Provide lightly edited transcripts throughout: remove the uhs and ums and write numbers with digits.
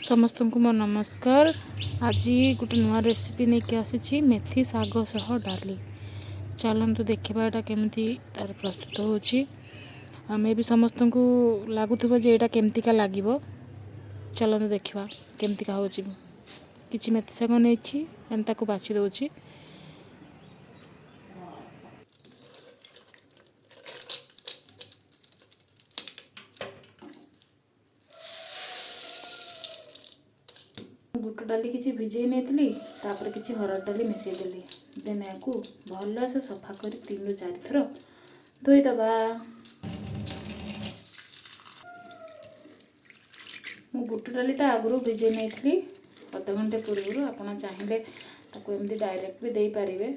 समस्त को मो नमस्कार। आज गोटे नुआ रेसिपी नहीं कि आसी मेथी साग सह डाली। चलतु देखा यहाँ केमती तार प्रस्तुत होमें भी समस्त को लगुव जे यहाँ केमतिका लगे। चलतु देखा केमतिका हो कि मेथी साग नहीं बाछी दूची। बुट डाली किसी भिजे नहीं किसी हरड़ डाली मिसईदेली। देन या भल से सफा कर 3 ରୁ 4 थर धोईदबा। मु बुट डालीटा आगु भिजे नहीं अध घंटे पूर्व। आप चाहिए एमती डायरेक्ट भी दे पारे।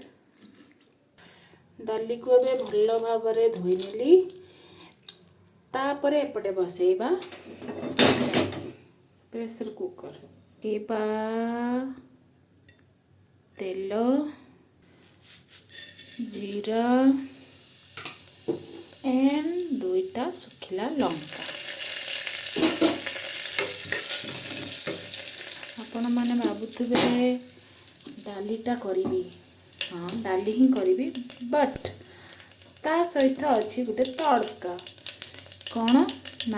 डाली को ए भल भाव धोई नेली। तापर एपटे बसैबा प्रेशर कुकर केबा तेल जीरा एंड 2टा सुखिला लंका। आपण माने भाबुथिबे डालीटा करी। हाँ डाली ही करी बट ता सहित अच्छी गोटे तड़का कौन ना।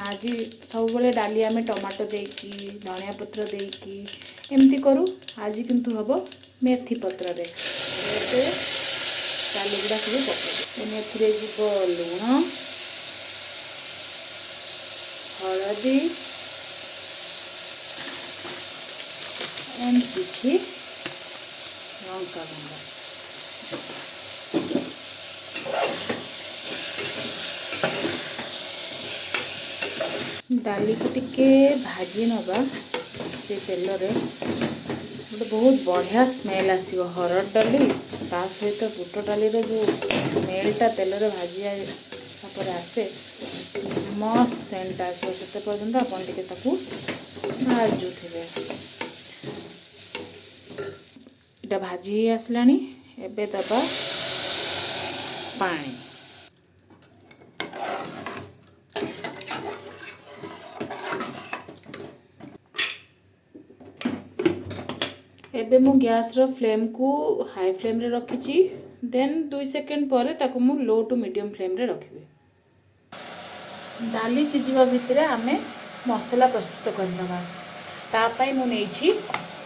आज सब डाली आम टमाटो देकी धनिया पत्र देकी एमती करूँ। आज किंतु हम मेथी पत्र रे डाली गुड़ा सब पकड़। मेथी जीव लुण हलदी एंड किछि लंका गुंड। डाली को टिके भाजी नवा से तेल रे गोटे बहुत बढ़िया स्मेल आसो। हरड़ डाली ता सहित बुट डाली जो स्मेलटा तेल रे भाजी आसे मस्त सेंट आसो। से पर्यंत आपन टिके ताकू भाजुथिबे। इटा भाजी आसलानी। एबे दबा पानी। एबे मु गैस रो फ्लेम को हाई फ्लेम रे रखिची। देन 2 सेकेंड पर ताको मु लो टू मीडियम फ्लेम रे रखिबे। डाली सिझिबा भितरे आमे मसला प्रस्तुत करनबा। ता पई मु नेछि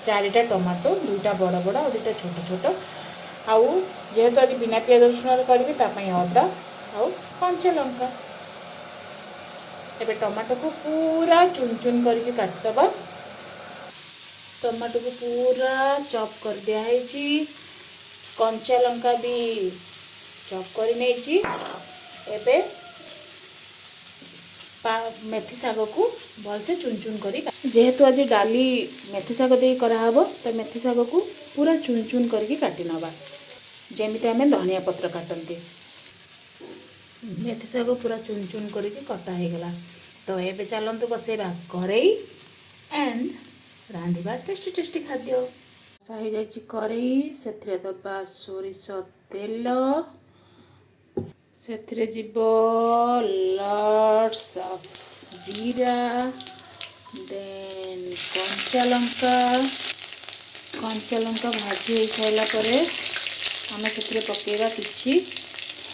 4टा टमाटो 2टा बड़ बड़ और 2टा छोट छोट। आउ जेहेतु आज बिना प्याज रसुण करी ता पई अदा आउ कंचा लंका। एबे टमाटो को पूरा चुन चुन करके काटदबा। टमाटो को पूरा चॉप कर दिया है। कंचा लंका भी चॉप कर नहीं। एबे मेथी साग को भल से चुन चुन करी जेहेतु आज डाली मेथी साग दे कराहब तो मेथी साग को पूरा चुन चुन करके काटी नवा जेमिति आमे धनिया पत्र काटंती। मेथी साग पूरा चुन चुन करके कटा हो गला। तो एबे चलंतु बसेबा करेई एंड रांधिबा टेस्टी टेस्टी खाद्य। साही जाइछि करेई सेथरे दबा सोरिष तेल सेथरे जीवो लॉट्स ऑफ जीरा देन कंचा लंका भाजी हो सारा पर आम से पकेबा किछि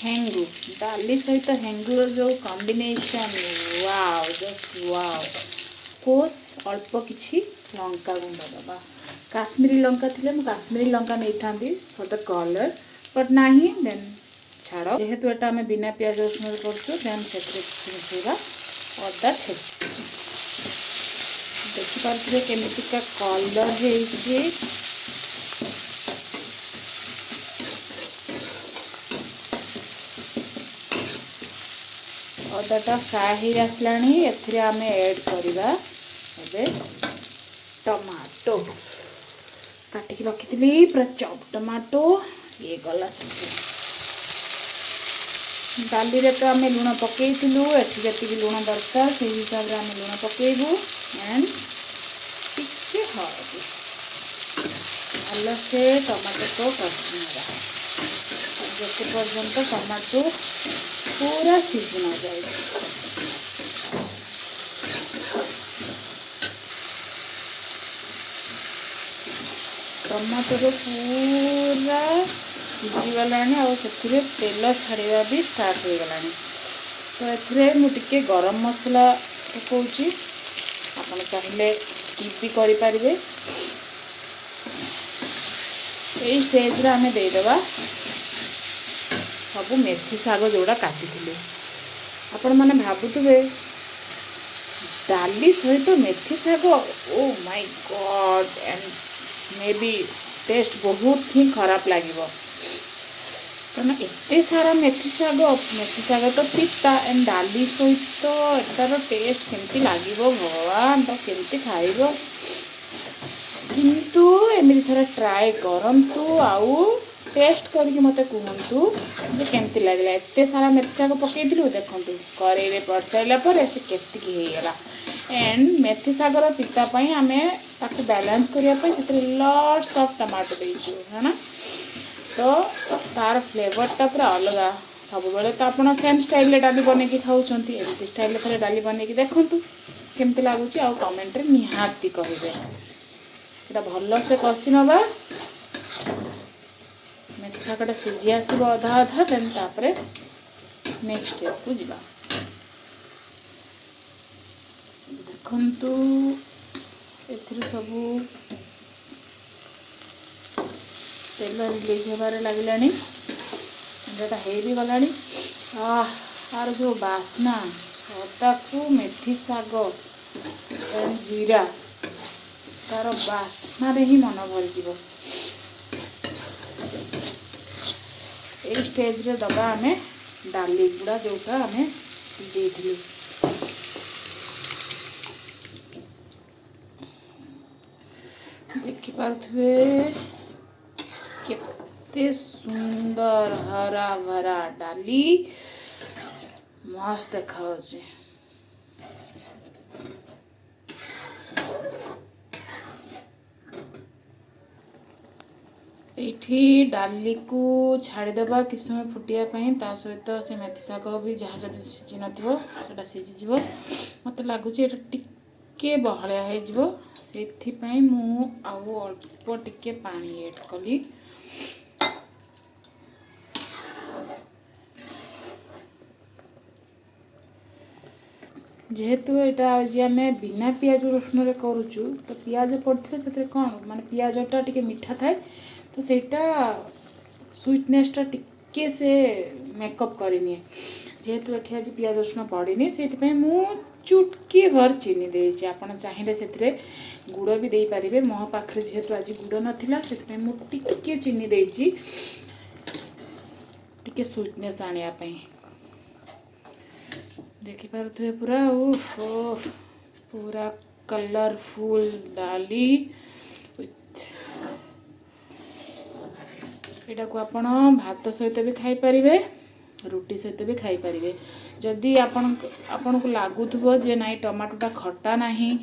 हेंगु। डाली सहित हेंगुर जो कॉम्बिनेशन वाओ जस्ट वाओ। कोस अल्प किछि लंका गुंड दबा। काश्मीरी लंका थिले मु काश्मीरी लंका नहीं थांदी फॉर द कलर बट नाही। देन छाड़ जेहेतु एटा आम बिना प्याज रसुण करछु देन सेतरे मिसेबा अदा छेच। देखि पारथिबे केमितिका कलर हेछि। अदाटा फ्राए हो आसलानी। एथिरे आम ऐड करवा एबे टमाटो काटिकी रखी पूरा चॉप टमाटो ये गला सब। डाली रे तो आम लुण पकईलु एटी लुण दरकार से हिसाब से आम लुण पकेबू एंड टिके हल्दी भल से टमाटो को कषा जिते पर्यंत टमाटो पूरा सीझी न जाए। टमाटर पूरा सिझीगलानी आ तेल छाड़ा भी स्टार्ट हो गलानी। तो एथिरे मु टिके गरम मसला पकाउची, आपण चाहिए स्किप भी करि परिबे। यही स्टेज रे आमे देदेबा सब मेथी साग जोड़ा काटी। आपण माने भाबुथुबे डाली सहित मेथी साग, oh my God, and maybe taste बहुत ही खराब लगे कारण एत सारा मेथी साग तो पिता एंड डाली सहित एटार टेस्ट केमती लगे भगवान, तो केमती खाइब। किंतु एमती थोड़ा ट्राए करंतु आउ टेस्ट करके मते कहंतु जे केमती लागला। एते सारा मेथी साग पकेइदिलु, देखंतु करेई रे पड़ साइला पर से केतिकी हे गेला। एंड मेथी सागर पिता पई आमे ताको बैलेंस करिया पई सेते लॉट्स ऑफ टमाटो देइछु है ना। तो तार फ्लेवरटा पूरा अलग। सब बेले तो आप सेम स्टाइल डाली बन के खाऊँच, एमती स्टाइल थे डाली बन के देखूँ केमती लगुच। आ कमेंट रे निहाती कहे ये भल से कषि नवा। मेथी शाकटा सीझी आसब अधा अधा, देन तापरे नेक्स्ट स्टेप को जीवा। देखंतु एथिरे सबू तेल रिलीज होबार लगे, एटा हो भी गला। आर जो बास्ना अदा को मेथी साग जीरा तार बास्ना रे ही मन भरीज। ये स्टेज रे दबा आमे डाली गुड़ा जोटा आमे सिझेइथिलु। देखि पारुथबे केते सुंदर हरा भरा डाली मस्त देखाउछे। एठी डाली को छाड़ीदेबा किस समय फुटिया ता सहित से मेथी शाग भी जहाँ जब सीझी नथिबो सेटा सीझीजिवो। मते लागुची एटा टिके बहलिया हेजिवो, सेथिपई मु आउ अल्प टिके पानी ऐड कली। जेहेतु यहाँ आज आम बिना पियाज रसुण रे करुचु, तो पियाज पड़े से कौन माने पियाजटा टिके मीठा थाए, तो सेटा स्वीटनेसटा टिके से मेकअप करनी। जेहेतु ये आज पियाज रसुण पड़े से मु चुटकी भर चीनी देछि। आपन चाहिए से गुड़ भी दे पारे। मो पाखे जेहेतु आज गुड़ नाला से मु टिके चीनी देछि, टिके स्वीटनेस आनिया पई। देखिपे पूरा पूरा कलरफुल डाली यहाँ को आपण भात सहित भी खाई पारिबे, रुटी सहित भी खाई पारिबे। जदि आपण को लागुथबो जे नाई टमाटोटा खट्टा नहीं,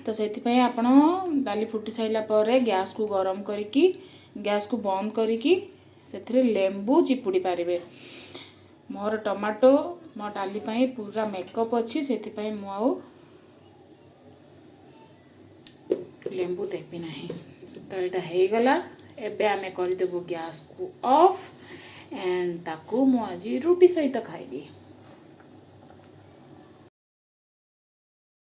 तो सेथिपई आपण डाली फुटी साइला पर गैस को गरम करिकी गैस को बंद करिकी सेथिरे लेंबू चिपुड़ी पारिबे। मोर टमाटो मो डाली पाई पूरा मेकअप अच्छी, सेथिपई मु आउ लेंबू देबी नहीं। तो यहाँ हो गला। एबे आमे करदेबो गैस को ऑफ एंड ताकू मु आज रुटी सहित खाइबी।